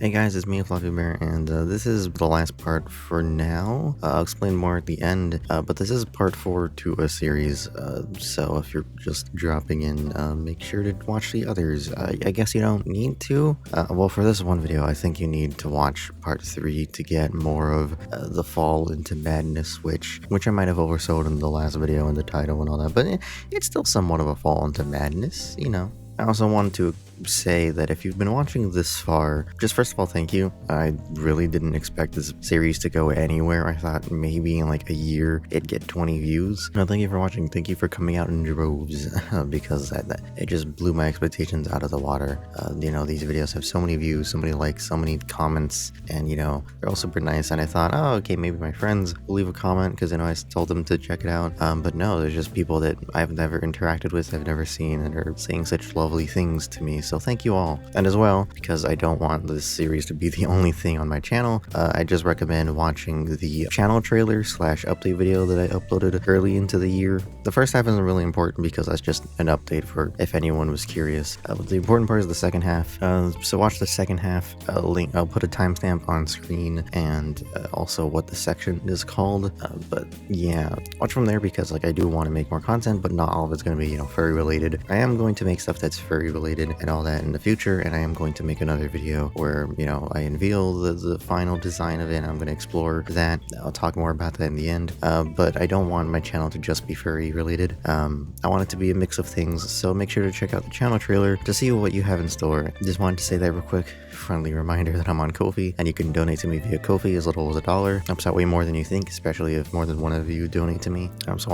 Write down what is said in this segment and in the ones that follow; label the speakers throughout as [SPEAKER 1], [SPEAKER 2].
[SPEAKER 1] Hey guys, it's me, Fluffy Bear, and this is the last part for now. I'll explain more at the end, but this is part 4 to a series, so if you're just dropping in, make sure to watch the others. I guess you don't need to. Well, for this one video, I think you need to watch part 3 to get more of the fall into madness, which I might have oversold in the last video in the title and all that, but it's still somewhat of a fall into madness, you know. I also wanted to say that if you've been watching this far, just first of all, thank you. I really didn't expect this series to go anywhere. I thought maybe in like a year it'd get 20 views. No, thank you for watching. Thank you for coming out in droves because it just blew my expectations out of the water. You know, these videos have so many views, so many likes, so many comments, and you know, they're all super nice. And I thought, oh, okay, maybe my friends will leave a comment because you know I told them to check it out. But no, there's just people that I've never interacted with, I've never seen, and are saying such lovely things to me. So thank you all. And as well, because I don't want this series to be the only thing on my channel, I just recommend watching the channel trailer / update video that I uploaded early into the year. The first half isn't really important because that's just an update for if anyone was curious. But the important part is the second half. So watch the second half. Link. I'll put a timestamp on screen and also what the section is called. But yeah, watch from there because like I do want to make more content, but not all of it's going to be furry related. I am going to make stuff that's furry related and all that in the future, and I am going to make another video where I unveil the final design of it and I'm going to explore that. I'll talk more about that in the end, but I don't want my channel to just be furry related. I want it to be a mix of things, so make sure to check out the channel trailer to see what you have in store. Just wanted to say that real quick. Friendly reminder that I'm on Ko-fi and you can donate to me via Ko-fi as little as $1. Helps out way more than you think, especially if more than one of you donate to me. So I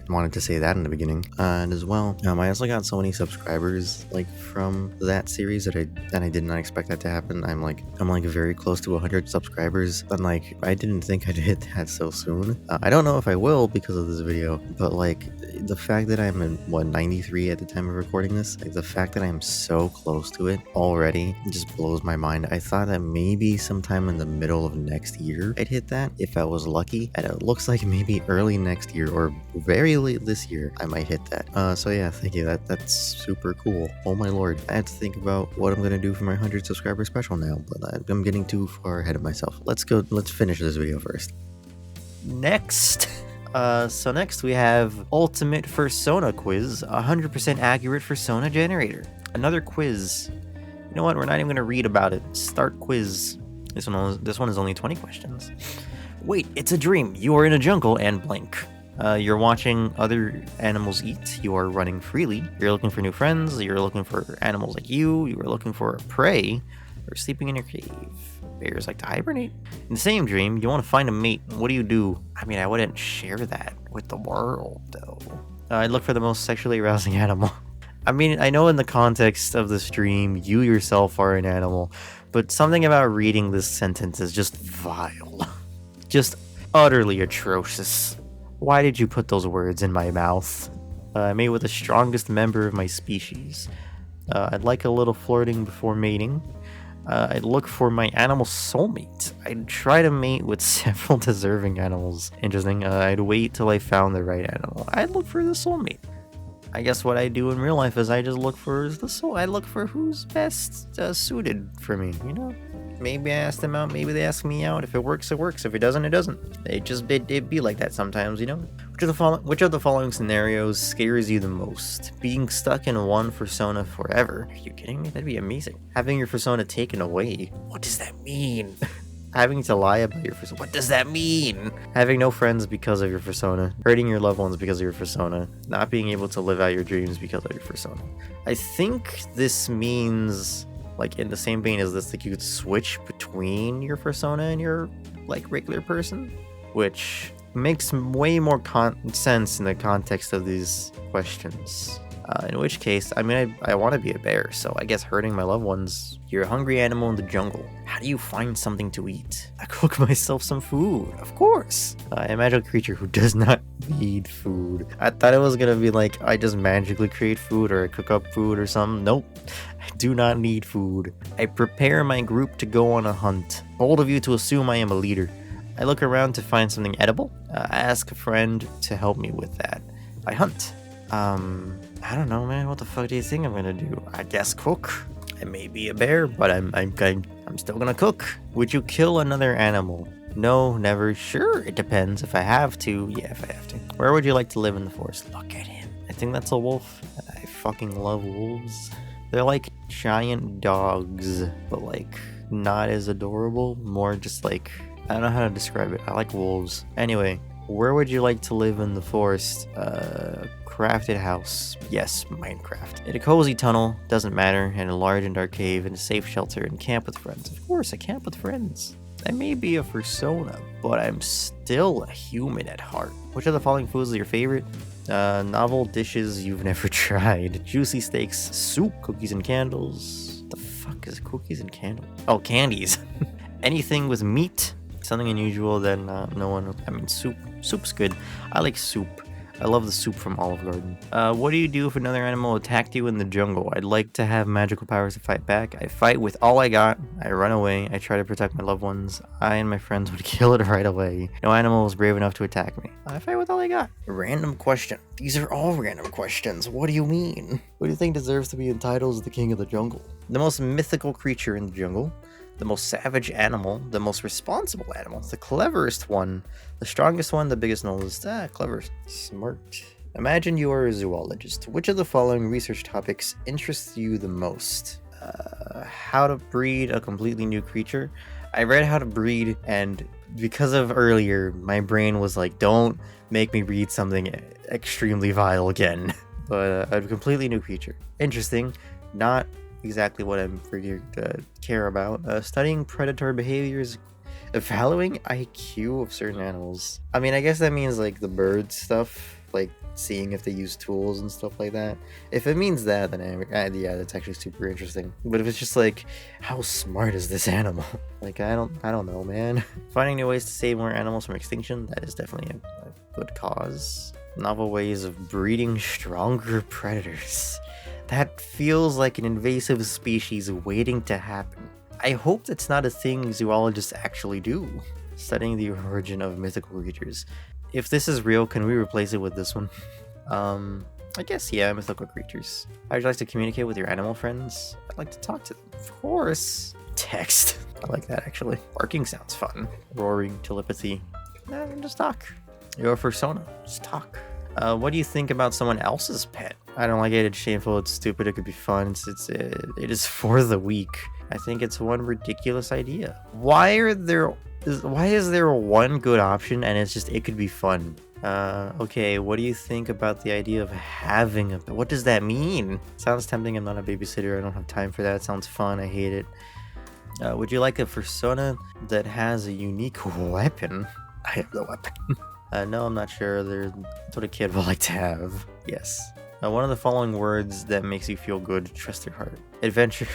[SPEAKER 1] wanted to say that in the beginning. And as well, I also got so many subscribers like from that series that I did not expect that to happen. I'm like very close to 100 subscribers, and like I didn't think I'd hit that so soon. I don't know if I will because of this video, but like the fact that I'm in 93 at the time of recording this, like the fact that I'm so close to it already just blows my mind. I thought that maybe sometime in the middle of next year I'd hit that if I was lucky, and it looks like maybe early next year or very late this year I might hit that. So yeah, thank you. That's super cool. Oh my lord, I have to think about what I'm gonna do for my 100 subscriber special now, but I'm getting too far ahead of myself. Let's finish this video first.
[SPEAKER 2] Next we have Ultimate Fursona Quiz, 100% accurate Fursona generator. Another quiz. You know what? We're not even going to read about it. Start quiz. This one is only 20 questions. Wait, it's a dream. You are in a jungle and blank. You're watching other animals eat. You are running freely. You're looking for new friends. You're looking for animals like you. You are looking for a prey. You're sleeping in your cave. Bears like to hibernate. In the same dream, you want to find a mate. What do you do? I mean, I wouldn't share that with the world, though. I'd look for the most sexually arousing animal. I mean, I know in the context of this dream, you yourself are an animal, but something about reading this sentence is just vile. Just utterly atrocious. Why did you put those words in my mouth? I mate with the strongest member of my species. I'd like a little flirting before mating. I'd look for my animal soulmate. I'd try to mate with several deserving animals. Interesting. I'd wait till I found the right animal. I'd look for the soulmate. I guess what I do in real life is I just look for the soul. I look for who's best suited for me, you know? Maybe I ask them out, maybe they ask me out. If it works, it works. If it doesn't, it doesn't. It'd be like that sometimes, you know? Which of the following scenarios scares you the most? Being stuck in one Fursona forever? Are you kidding me? That'd be amazing. Having your Fursona taken away? What does that mean? Having to lie about your Fursona. What does that mean? Having no friends because of your Fursona. Hurting your loved ones because of your Fursona. Not being able to live out your dreams because of your Fursona. I think this means, like, in the same vein as this, like, you could switch between your Fursona and your, like, regular person. Which makes way more sense in the context of these questions. In which case, I mean, I want to be a bear, so I guess hurting my loved ones. You're a hungry animal in the jungle. How do you find something to eat? I cook myself some food, of course. I imagine a creature who does not need food. I thought it was gonna be like, I just magically create food or I cook up food or something. Nope, I do not need food. I prepare my group to go on a hunt. Bold of you to assume I am a leader. I look around to find something edible. I ask a friend to help me with that. I hunt. I don't know, man. What the fuck do you think I'm gonna do? I guess cook. I may be a bear, but I'm I'm still gonna cook. Would you kill another animal? No, never. Sure, it depends. If I have to, yeah, if I have to. Where would you like to live in the forest? Look at him. I think that's a wolf. I fucking love wolves. They're like giant dogs, but like not as adorable. More just like, I don't know how to describe it. I like wolves. Anyway, where would you like to live in the forest? Crafted house. Yes, Minecraft. In a cozy tunnel, doesn't matter. In a large and dark cave, in a safe shelter, and camp with friends. Of course, I camp with friends. I may be a fursona, but I'm still a human at heart. Which of the following foods is your favorite? Novel dishes you've never tried. Juicy steaks, soup, cookies and candles. The fuck is cookies and candles? Oh, candies. Anything with meat. Something unusual that no one... I mean, soup. Soup's good. I like soup. I love the soup from Olive Garden. What do you do if another animal attacked you in the jungle? I'd like to have magical powers to fight back. I fight with all I got. I run away. I try to protect my loved ones. I and my friends would kill it right away. No animal was brave enough to attack me. I fight with all I got. Random question. These are all random questions. What do you mean? What do you think deserves to be entitled as the king of the jungle? The most mythical creature in the jungle. The most savage animal, the most responsible animal, the cleverest one, the strongest one, the biggest nose. Clever, smart. Imagine you are a zoologist. Which of the following research topics interests you the most? How to breed a completely new creature. I read how to breed, and because of earlier, my brain was like, don't make me read something extremely vile again. But a completely new creature. Interesting. Not exactly what I'm figured to care about. Studying predator behaviors, evaluating IQ of certain animals. I mean, I guess that means like the bird stuff, like seeing if they use tools and stuff like that. If it means that, then yeah, that's actually super interesting. But if it's just like, how smart is this animal? Like, I don't know, man. Finding new ways to save more animals from extinction, that is definitely a good cause. Novel ways of breeding stronger predators. That feels like an invasive species waiting to happen. I hope that's not a thing zoologists actually do. Studying the origin of mythical creatures. If this is real, can we replace it with this one? I guess, yeah, mythical creatures. How would you like to communicate with your animal friends? I'd like to talk to them. Of course. Text. I like that, actually. Barking sounds fun. Roaring, telepathy. Just talk. You're a fursona. Just talk. What do you think about someone else's pet? I don't like it. It's shameful. It's stupid. It could be fun. It is for the weak. I think it's one ridiculous idea. Why is there one good option and it's just it could be fun? Okay, what do you think about the idea of having a pet? What does that mean? Sounds tempting. I'm not a babysitter. I don't have time for that. Sounds fun. I hate it. Would you like a fursona that has a unique weapon? I have the weapon. No, I'm not sure. That's what a kid would like to have. Yes. One of the following words that makes you feel good. Trust your heart. Adventure.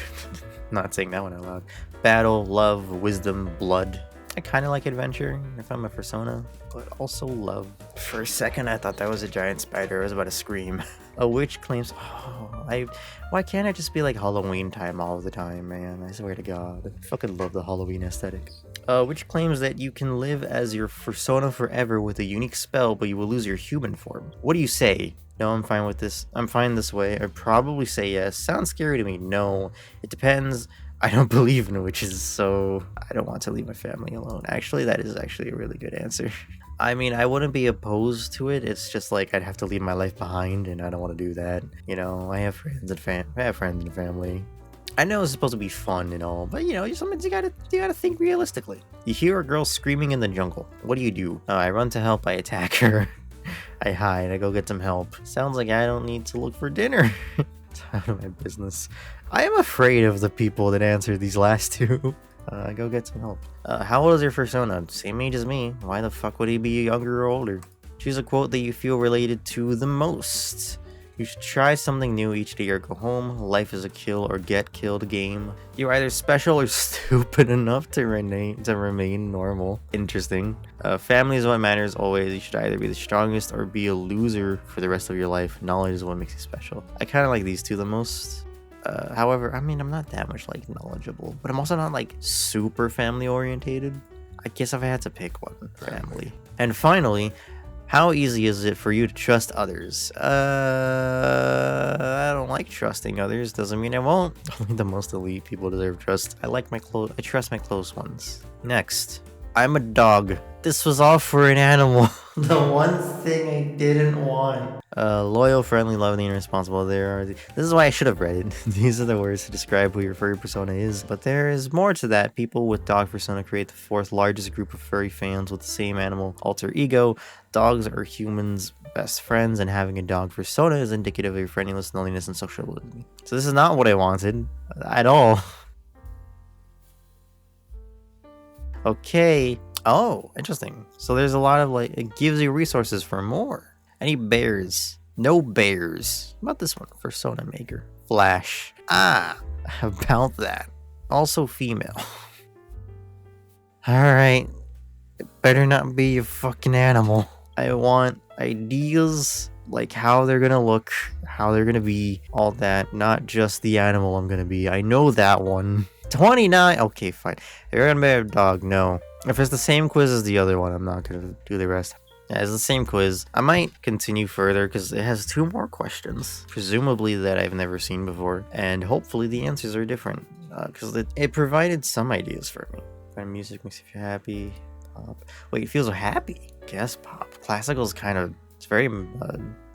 [SPEAKER 2] Not saying that one out loud. Battle, love, wisdom, blood. I kind of like adventure if I'm a fursona, but also love. For a second, I thought that was a giant spider. I was about to scream. A witch claims... why can't it just be like Halloween time all the time, man? I swear to God. I fucking love the Halloween aesthetic. Which claims that you can live as your fursona forever with a unique spell, but you will lose your human form. What do you say? No, I'm fine with this. I'm fine this way. I'd probably say yes. Sounds scary to me. No. It depends. I don't believe in witches, so I don't want to leave my family alone. Actually, that is actually a really good answer. I mean, I wouldn't be opposed to it. It's just like I'd have to leave my life behind, and I don't want to do that. You know, I have friends and family. I know it's supposed to be fun and all, but you know, sometimes you gotta think realistically. You hear a girl screaming in the jungle. What do? I run to help. I attack her. I hide. I go get some help. Sounds like I don't need to look for dinner. It's out of my business. I am afraid of the people that answer these last two. Go get some help. How old is your fursona? Same age as me. Why the fuck would he be younger or older? Choose a quote that you feel related to the most. You should try something new each day or go home. Life is a kill or get killed game. You're either special or stupid enough to remain normal. Interesting. Family is what matters always. You should either be the strongest or be a loser for the rest of your life. Knowledge is what makes you special. I kind of like these two the most. However, I mean, I'm not that much like knowledgeable, but I'm also not like super family orientated. I guess if I had to pick one, family. And finally, How easy is it for you to trust others? I don't like trusting others. Doesn't mean I won't. Only the most elite people deserve trust. I trust my close ones. Next, I'm a dog. This was all for an animal. The one thing I didn't want. Loyal, friendly, loving, and responsible. This is why I should have read it. These are the words to describe who your furry persona is. But there is more to that. People with dog persona create the fourth largest group of furry fans with the same animal alter ego. Dogs are humans' best friends, and having a dog persona is indicative of your friendliness, loneliness, and sociability. So this is not what I wanted at all. Okay. Oh, interesting. So there's a lot of it gives you resources for more. Any bears? No bears. How about this one? Fursona Maker. Flash. About that. Also female. Alright. It better not be a fucking animal. I want ideas, like how they're gonna look, how they're gonna be, all that. Not just the animal I'm gonna be. I know that one. 29. Okay, fine. You're gonna be a dog. No. If it's the same quiz as the other one, I'm not gonna do the rest. Yeah, it's the same quiz. I might continue further because it has 2 more questions, presumably that I've never seen before, and hopefully the answers are different because it provided some ideas for me. Kind of music makes you feel happy. Pop. Wait, it feels so happy. Guess pop. Classical is it's very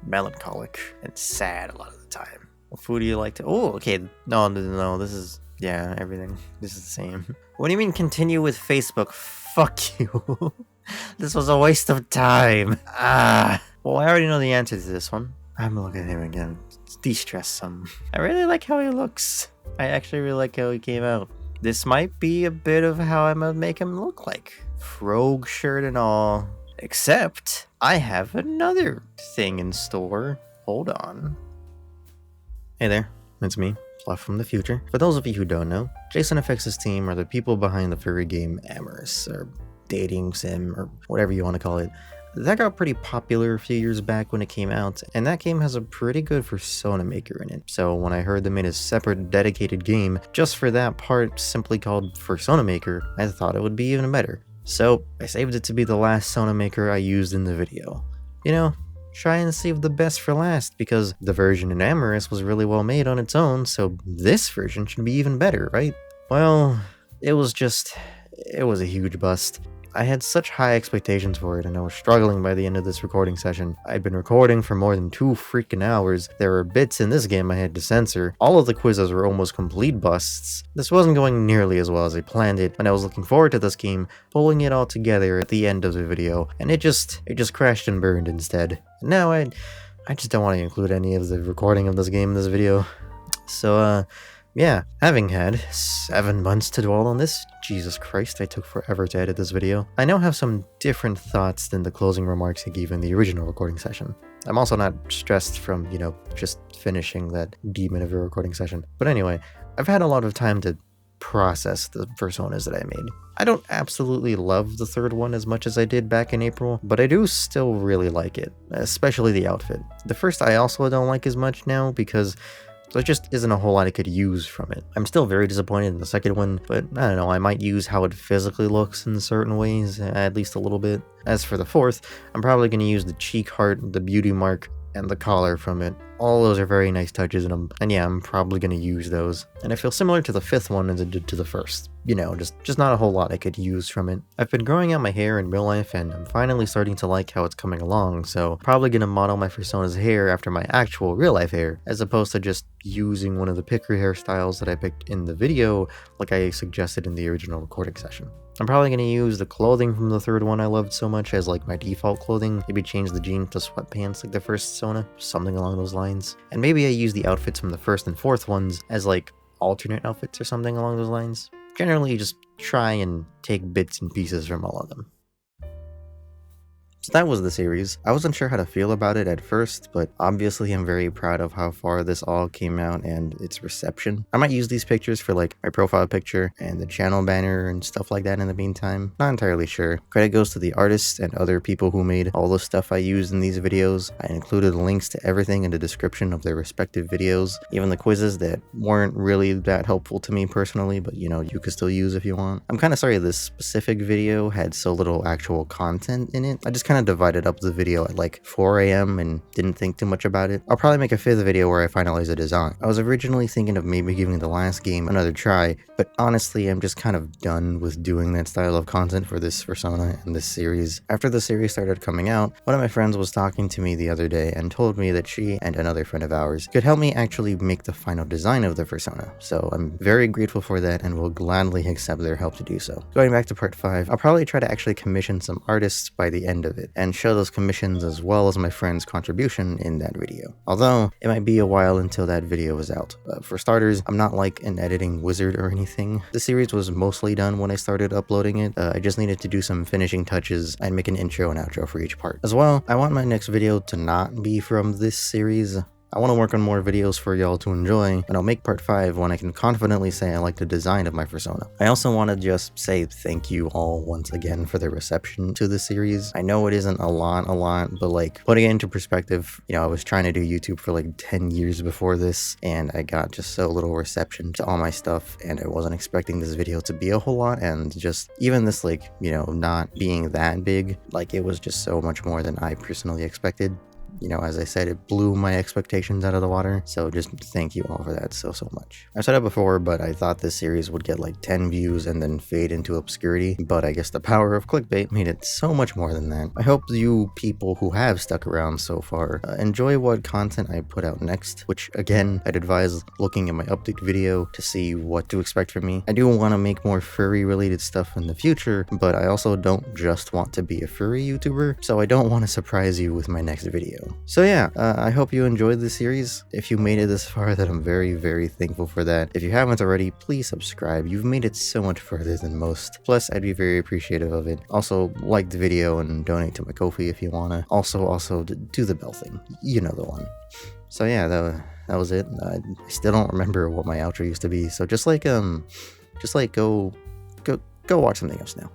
[SPEAKER 2] melancholic and sad a lot of the time. What food do you like to? Oh, okay. No. This is. Yeah, everything. This is the same. What do you mean continue with Facebook? Fuck you. This was a waste of time. Well, I already know the answer to this one. I'm gonna look at him again. De-stress some. I really like how he looks. I actually really like how he came out. This might be a bit of how I'm gonna make him look like. Frog shirt and all. Except, I have another thing in store. Hold on. Hey there, it's me. Fluff from the future. For those of you who don't know, Jason FX's team are the people behind the furry game Errands, or dating sim, or whatever you want to call it. That got pretty popular a few years back when it came out, and that game has a pretty good Fursona Maker in it. So when I heard they made a separate dedicated game just for that part simply called Fursona Maker, I thought it would be even better. So I saved it to be the last Sona Maker I used in the video. You know, try and save the best for last, because the version in Amorous was really well made on its own, so this version should be even better, right? Well, it was a huge bust. I had such high expectations for it, and I was struggling by the end of this recording session. I'd been recording for more than 2 freaking hours. There were bits in this game I had to censor. All of the quizzes were almost complete busts. This wasn't going nearly as well as I planned it, and I was looking forward to this game, pulling it all together at the end of the video, and it just crashed and burned instead. And now I just don't want to include any of the recording of this game in this video. So, yeah, having had 7 months to dwell on this, Jesus Christ, I took forever to edit this video. I now have some different thoughts than the closing remarks I gave in the original recording session. I'm also not stressed from, just finishing that demon of a recording session. But anyway, I've had a lot of time to process the personas that I made. I don't absolutely love the third one as much as I did back in April, but I do still really like it, especially the outfit. The first I also don't like as much now because there just isn't a whole lot I could use from it. I'm still very disappointed in the second one, but I don't know, I might use how it physically looks in certain ways, at least a little bit. As for the fourth, I'm probably going to use the cheek heart, the beauty mark, and the collar from it. All those are very nice touches in them, and yeah, I'm probably going to use those. And I feel similar to the fifth one as I did to the first. Just not a whole lot I could use from it. I've been growing out my hair in real life, and I'm finally starting to like how it's coming along, so probably going to model my Fursona's hair after my actual real life hair, as opposed to just using one of the picker hairstyles that I picked in the video, like I suggested in the original recording session. I'm probably going to use the clothing from the third one I loved so much as like my default clothing, maybe change the jeans to sweatpants like the first Sona, something along those lines. And maybe I use the outfits from the first and fourth ones as like alternate outfits or something along those lines. Generally just try and take bits and pieces from all of them. So that was the series. I wasn't sure how to feel about it at first, but obviously I'm very proud of how far this all came out and its reception. I might use these pictures for like my profile picture and the channel banner and stuff like that in the meantime. Not entirely sure. Credit goes to the artists and other people who made all the stuff I used in these videos. I included links to everything in the description of their respective videos, even the quizzes that weren't really that helpful to me personally, but you could still use if you want. I'm kind of sorry this specific video had so little actual content in it. I just kind
[SPEAKER 1] kind of divided up the video at like 4 a.m. and didn't think too much about it. I'll probably make a 5th video where I finalize the design. I was originally thinking of maybe giving the last game another try, but honestly I'm just kind of done with doing that style of content for this Fursona and this series. After the series started coming out, one of my friends was talking to me the other day and told me that she and another friend of ours could help me actually make the final design of the Fursona. So I'm very grateful for that and will gladly accept their help to do so. Going back to part 5, I'll probably try to actually commission some artists by the end of it and show those commissions as well as my friend's contribution in that video. Although it might be a while until that video is out. For starters, I'm not like an editing wizard or anything. The series was mostly done when I started uploading it. I just needed to do some finishing touches and make an intro and outro for each part. As well, I want my next video to not be from this series. I want to work on more videos for y'all to enjoy, and I'll make part 5 when I can confidently say I like the design of my Fursona. I also want to just say thank you all once again for the reception to the series. I know it isn't a lot, but like putting it into perspective, you know, I was trying to do YouTube for like 10 years before this, and I got just so little reception to all my stuff, and I wasn't expecting this video to be a whole lot, and just even this, like, you know, not being that big, like it was just so much more than I personally expected. You know, as I said, it blew my expectations out of the water, so just thank you all for that so much. I've said it before, but I thought this series would get like 10 views and then fade into obscurity, but I guess the power of clickbait made it so much more than that. I hope you people who have stuck around so far enjoy what content I put out next, which again, I'd advise looking at my update video to see what to expect from me. I do want to make more furry related stuff in the future, but I also don't just want to be a furry YouTuber, so I don't want to surprise you with my next video. So yeah, I hope you enjoyed this series. If you made it this far, then I'm very thankful for that. If you haven't already, please subscribe. You've made it so much further than most. Plus, I'd be very appreciative of it. Also, like the video and donate to my Ko-fi if you wanna. Also, do the bell thing. You know the one. So yeah, that was it. I still don't remember what my outro used to be. So just go watch something else now.